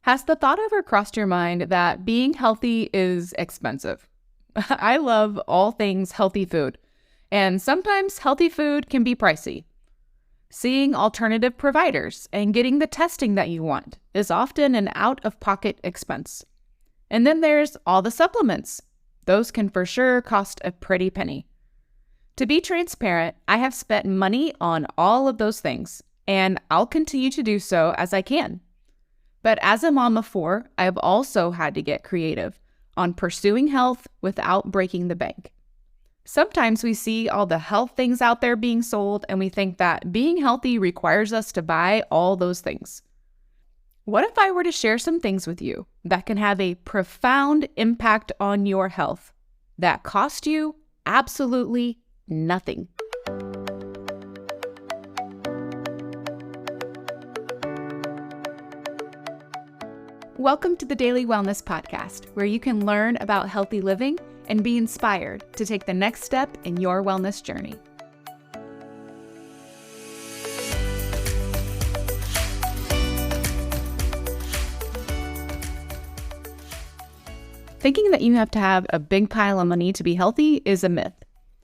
Has the thought ever crossed your mind that being healthy is expensive? I love all things healthy food, and sometimes healthy food can be pricey. Seeing alternative providers and getting the testing that you want is often an out-of-pocket expense. And then there's all the supplements. Those can for sure cost a pretty penny. To be transparent, I have spent money on all of those things, and I'll continue to do so as I can. But as a mom of four, I've also had to get creative on pursuing health without breaking the bank. Sometimes we see all the health things out there being sold, and we think that being healthy requires us to buy all those things. What if I were to share some things with you that can have a profound impact on your health that cost you absolutely nothing? Welcome to the Daily Wellness Podcast, where you can learn about healthy living and be inspired to take the next step in your wellness journey. Thinking that you have to have a big pile of money to be healthy is a myth.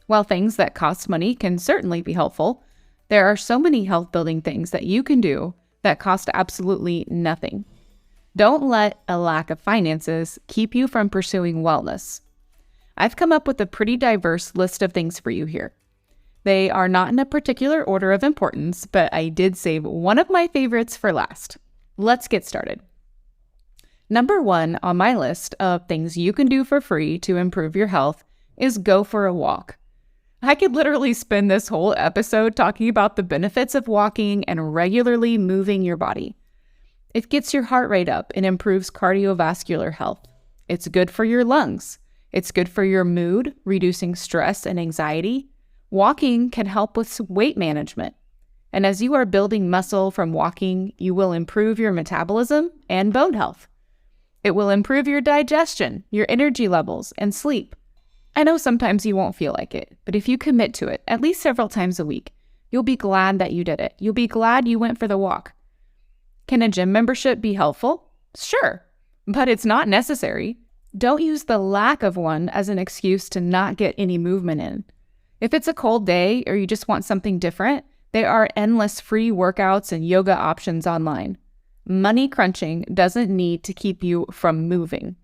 While things that cost money can certainly be helpful, there are so many health-building things that you can do that cost absolutely nothing. Don't let a lack of finances keep you from pursuing wellness. I've come up with a pretty diverse list of things for you here. They are not in a particular order of importance, but I did save one of my favorites for last. Let's get started. Number one on my list of things you can do for free to improve your health is go for a walk. I could literally spend this whole episode talking about the benefits of walking and regularly moving your body. It gets your heart rate up and improves cardiovascular health. It's good for your lungs. It's good for your mood, reducing stress and anxiety. Walking can help with weight management. And as you are building muscle from walking, you will improve your metabolism and bone health. It will improve your digestion, your energy levels, and sleep. I know sometimes you won't feel like it, but if you commit to it at least several times a week, you'll be glad that you did it. You'll be glad you went for the walk. Can a gym membership be helpful? Sure, but it's not necessary. Don't use the lack of one as an excuse to not get any movement in. If it's a cold day or you just want something different, there are endless free workouts and yoga options online. Money crunching doesn't need to keep you from moving.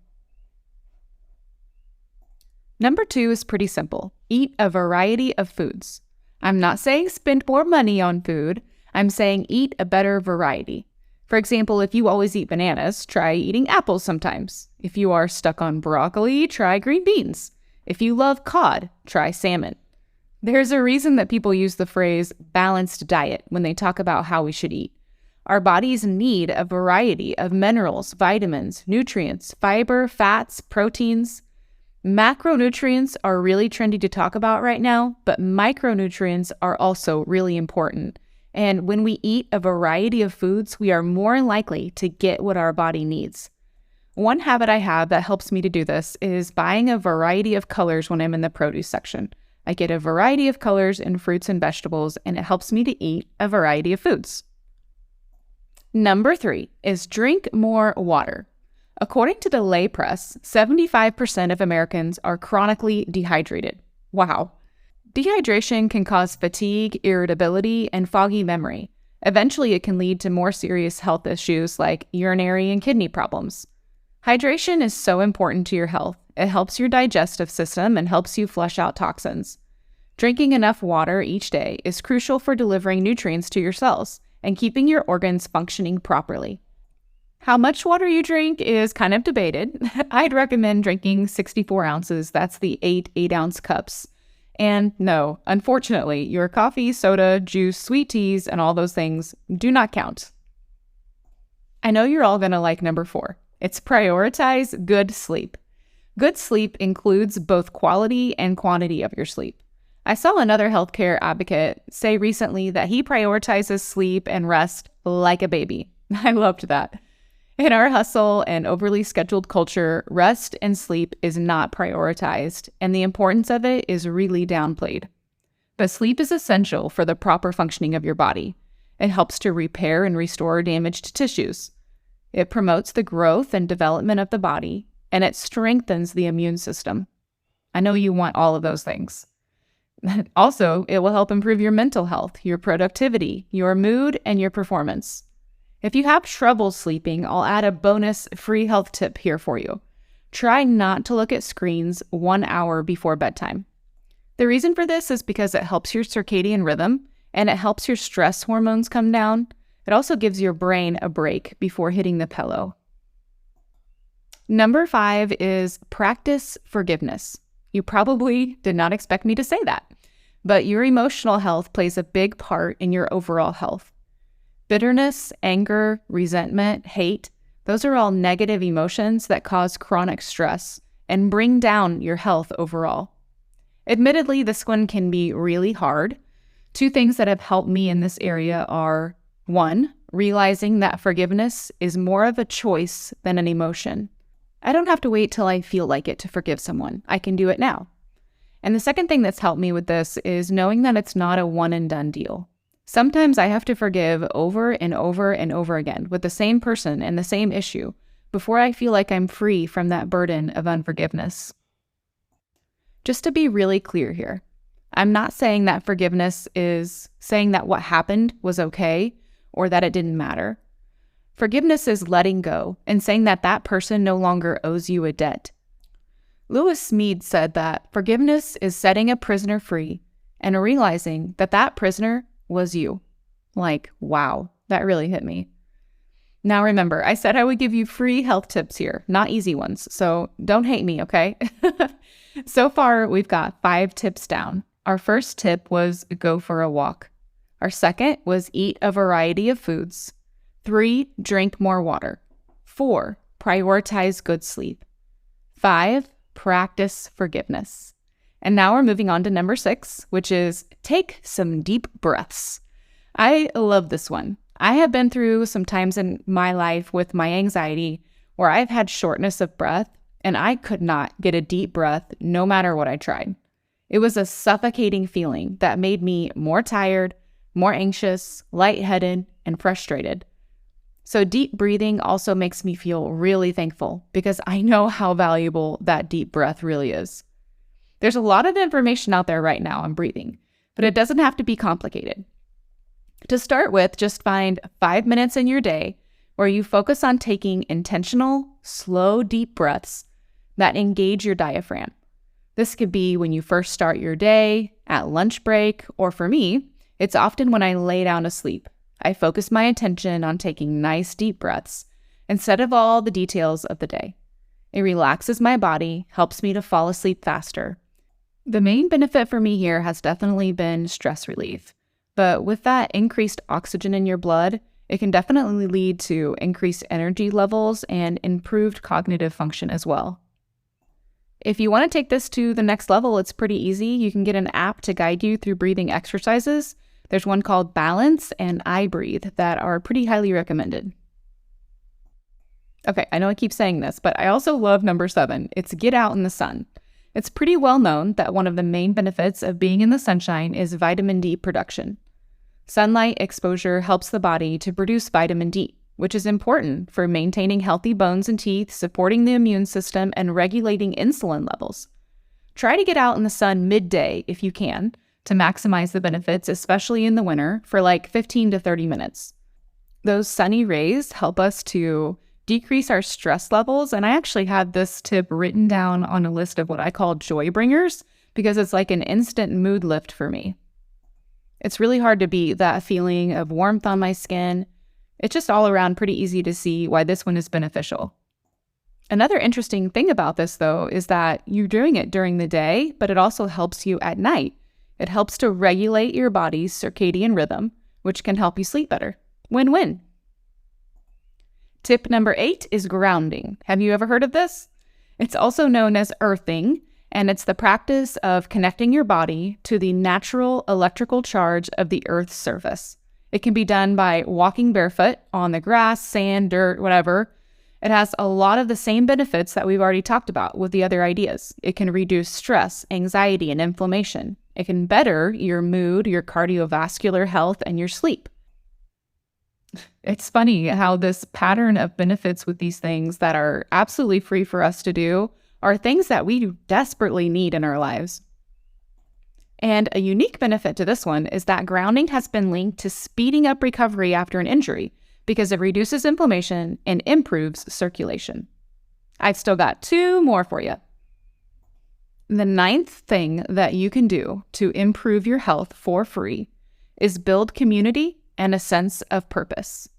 Number two is pretty simple. Eat a variety of foods. I'm not saying spend more money on food. I'm saying eat a better variety. For example, if you always eat bananas, try eating apples sometimes. If you are stuck on broccoli, try green beans. If you love cod, try salmon. There's a reason that people use the phrase balanced diet when they talk about how we should eat. Our bodies need a variety of minerals, vitamins, nutrients, fiber, fats, proteins. Macronutrients are really trendy to talk about right now, but micronutrients are also really important. And when we eat a variety of foods, we are more likely to get what our body needs. One habit I have that helps me to do this is buying a variety of colors when I'm in the produce section. I get a variety of colors in fruits and vegetables, and it helps me to eat a variety of foods. Number three is drink more water. According to the lay press, 75% of Americans are chronically dehydrated. Wow. Dehydration can cause fatigue, irritability, and foggy memory. Eventually, it can lead to more serious health issues like urinary and kidney problems. Hydration is so important to your health. It helps your digestive system and helps you flush out toxins. Drinking enough water each day is crucial for delivering nutrients to your cells and keeping your organs functioning properly. How much water you drink is kind of debated. I'd recommend drinking 64 ounces. That's the 8-ounce cups. And no, unfortunately, your coffee, soda, juice, sweet teas, and all those things do not count. I know you're all going to like number four. It's prioritize good sleep. Good sleep includes both quality and quantity of your sleep. I saw another healthcare advocate say recently that he prioritizes sleep and rest like a baby. I loved that. In our hustle and overly scheduled culture, rest and sleep is not prioritized, and the importance of it is really downplayed. But sleep is essential for the proper functioning of your body. It helps to repair and restore damaged tissues. It promotes the growth and development of the body, and it strengthens the immune system. I know you want all of those things. Also, it will help improve your mental health, your productivity, your mood, and your performance. If you have trouble sleeping, I'll add a bonus free health tip here for you. Try not to look at screens 1 hour before bedtime. The reason for this is because it helps your circadian rhythm and it helps your stress hormones come down. It also gives your brain a break before hitting the pillow. Number 5 is practice forgiveness. You probably did not expect me to say that, but your emotional health plays a big part in your overall health. Bitterness, anger, resentment, hate, those are all negative emotions that cause chronic stress and bring down your health overall. Admittedly, this one can be really hard. 2 things that have helped me in this area are 1, realizing that forgiveness is more of a choice than an emotion. I don't have to wait till I feel like it to forgive someone. I can do it now. And the second thing that's helped me with this is knowing that it's not a one and done deal. Sometimes I have to forgive over and over and over again with the same person and the same issue before I feel like I'm free from that burden of unforgiveness. Just to be really clear here, I'm not saying that forgiveness is saying that what happened was okay or that it didn't matter. Forgiveness is letting go and saying that that person no longer owes you a debt. Lewis Smead said that forgiveness is setting a prisoner free and realizing that that prisoner was you. Like, wow, that really hit me. Now remember, I said I would give you free health tips here, not easy ones, so don't hate me, okay? So far, we've got 5 tips down. Our first tip was go for a walk. Our second was eat a variety of foods. 3, drink more water. 4, prioritize good sleep. 5, practice forgiveness. And now we're moving on to number 6, which is take some deep breaths. I love this one. I have been through some times in my life with my anxiety where I've had shortness of breath and I could not get a deep breath no matter what I tried. It was a suffocating feeling that made me more tired, more anxious, lightheaded, and frustrated. So deep breathing also makes me feel really thankful because I know how valuable that deep breath really is. There's a lot of information out there right now on breathing, but it doesn't have to be complicated. To start with, just find 5 minutes in your day where you focus on taking intentional, slow, deep breaths that engage your diaphragm. This could be when you first start your day, at lunch break, or for me, it's often when I lay down to sleep. I focus my attention on taking nice deep breaths instead of all the details of the day. It relaxes my body, helps me to fall asleep faster. The main benefit for me here has definitely been stress relief, but with that increased oxygen in your blood, it can definitely lead to increased energy levels and improved cognitive function as well. If you want to take this to the next level, it's pretty easy. You can get an app to guide you through breathing exercises. There's one called Balance and I Breathe that are pretty highly recommended. Okay, I know I keep saying this, but I also love number 7. It's get out in the sun. It's pretty well known that one of the main benefits of being in the sunshine is vitamin D production. Sunlight exposure helps the body to produce vitamin D, which is important for maintaining healthy bones and teeth, supporting the immune system, and regulating insulin levels. Try to get out in the sun midday if you can to maximize the benefits, especially in the winter, for like 15 to 30 minutes. Those sunny rays help us to decrease our stress levels, and I actually had this tip written down on a list of what I call joy bringers because it's like an instant mood lift for me. It's really hard to beat that feeling of warmth on my skin. It's just all around pretty easy to see why this one is beneficial. Another interesting thing about this, though, is that you're doing it during the day, but it also helps you at night. It helps to regulate your body's circadian rhythm, which can help you sleep better. Win-win. Tip number 8 is grounding. Have you ever heard of this? It's also known as earthing, and it's the practice of connecting your body to the natural electrical charge of the Earth's surface. It can be done by walking barefoot on the grass, sand, dirt, whatever. It has a lot of the same benefits that we've already talked about with the other ideas. It can reduce stress, anxiety, and inflammation. It can better your mood, your cardiovascular health, and your sleep. It's funny how this pattern of benefits with these things that are absolutely free for us to do are things that we desperately need in our lives. And a unique benefit to this one is that grounding has been linked to speeding up recovery after an injury because it reduces inflammation and improves circulation. I've still got 2 more for you. The 9th thing that you can do to improve your health for free is build community and a sense of purpose.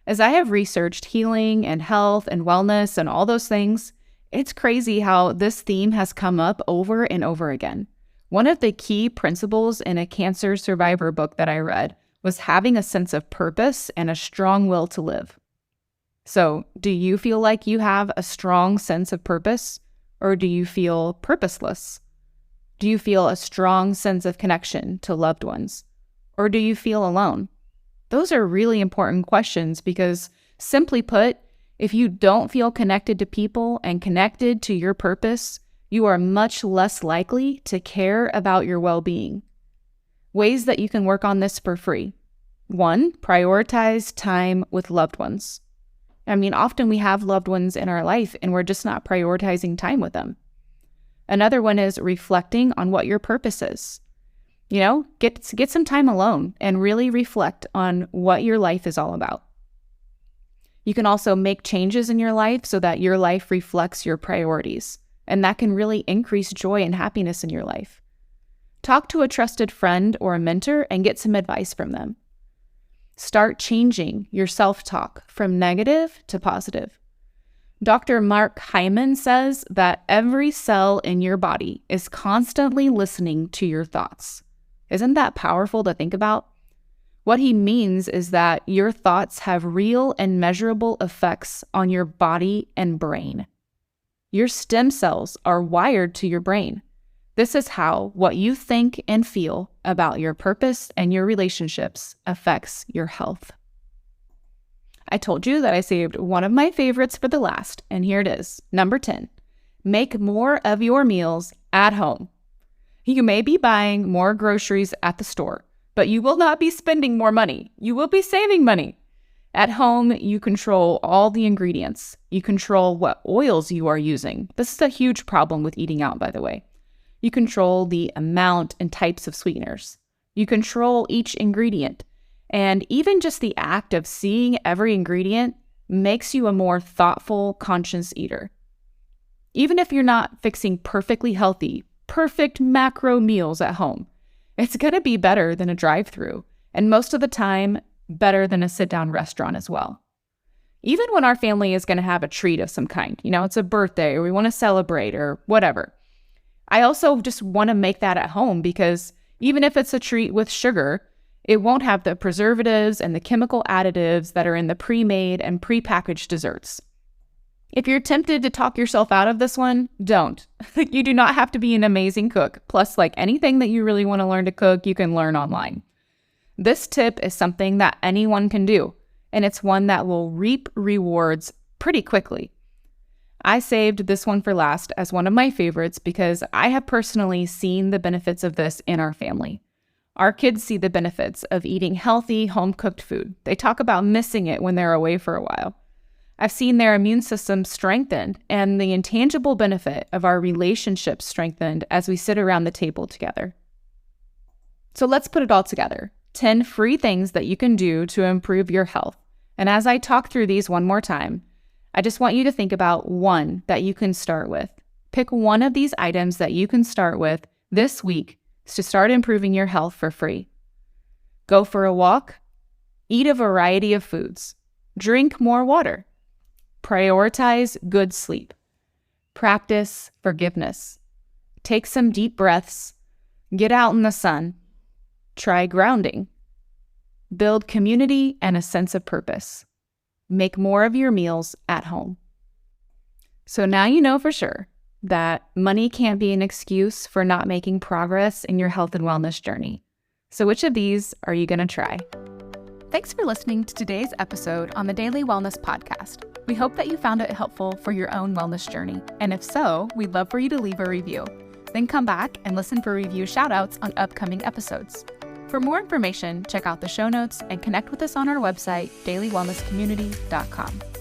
As I have researched healing and health and wellness and all those things, it's crazy how this theme has come up over and over again. One of the key principles in a cancer survivor book that I read was having a sense of purpose and a strong will to live. So, do you feel like you have a strong sense of purpose, or do you feel purposeless? Do you feel a strong sense of connection to loved ones, or do you feel alone? Those are really important questions because, simply put, if you don't feel connected to people and connected to your purpose, you are much less likely to care about your well-being. Ways that you can work on this for free. 1, prioritize time with loved ones. Often we have loved ones in our life and we're just not prioritizing time with them. Another one is reflecting on what your purpose is. Get some time alone and really reflect on what your life is all about. You can also make changes in your life so that your life reflects your priorities, and that can really increase joy and happiness in your life. Talk to a trusted friend or a mentor and get some advice from them. Start changing your self-talk from negative to positive. Dr. Mark Hyman says that every cell in your body is constantly listening to your thoughts. Isn't that powerful to think about? What he means is that your thoughts have real and measurable effects on your body and brain. Your stem cells are wired to your brain. This is how what you think and feel about your purpose and your relationships affects your health. I told you that I saved one of my favorites for the last, and here it is. Number 10, make more of your meals at home. You may be buying more groceries at the store, but you will not be spending more money. You will be saving money. At home, you control all the ingredients. You control what oils you are using. This is a huge problem with eating out, by the way. You control the amount and types of sweeteners. You control each ingredient. And even just the act of seeing every ingredient makes you a more thoughtful, conscious eater. Even if you're not fixing perfectly healthy, perfect macro meals at home, it's going to be better than a drive-through, and most of the time, better than a sit-down restaurant as well. Even when our family is going to have a treat of some kind, it's a birthday or we want to celebrate or whatever. I also just want to make that at home because even if it's a treat with sugar, it won't have the preservatives and the chemical additives that are in the pre-made and pre-packaged desserts. If you're tempted to talk yourself out of this one, don't. You do not have to be an amazing cook. Plus, like anything that you really want to learn to cook, you can learn online. This tip is something that anyone can do, and it's one that will reap rewards pretty quickly. I saved this one for last as one of my favorites because I have personally seen the benefits of this in our family. Our kids see the benefits of eating healthy, home-cooked food. They talk about missing it when they're away for a while. I've seen their immune system strengthened and the intangible benefit of our relationships strengthened as we sit around the table together. So let's put it all together. 10 free things that you can do to improve your health. And as I talk through these one more time, I just want you to think about one that you can start with. Pick one of these items that you can start with this week to start improving your health for free. Go for a walk. Eat a variety of foods. Drink more water. Prioritize good sleep. Practice forgiveness. Take some deep breaths. Get out in the sun. Try grounding. Build community and a sense of purpose. Make more of your meals at home. So now you know for sure that money can't be an excuse for not making progress in your health and wellness journey. So which of these are you going to try? Thanks for listening to today's episode on the Daily Wellness Podcast. We hope that you found it helpful for your own wellness journey. And if so, we'd love for you to leave a review. Then come back and listen for review shoutouts on upcoming episodes. For more information, check out the show notes and connect with us on our website, dailywellnesscommunity.com.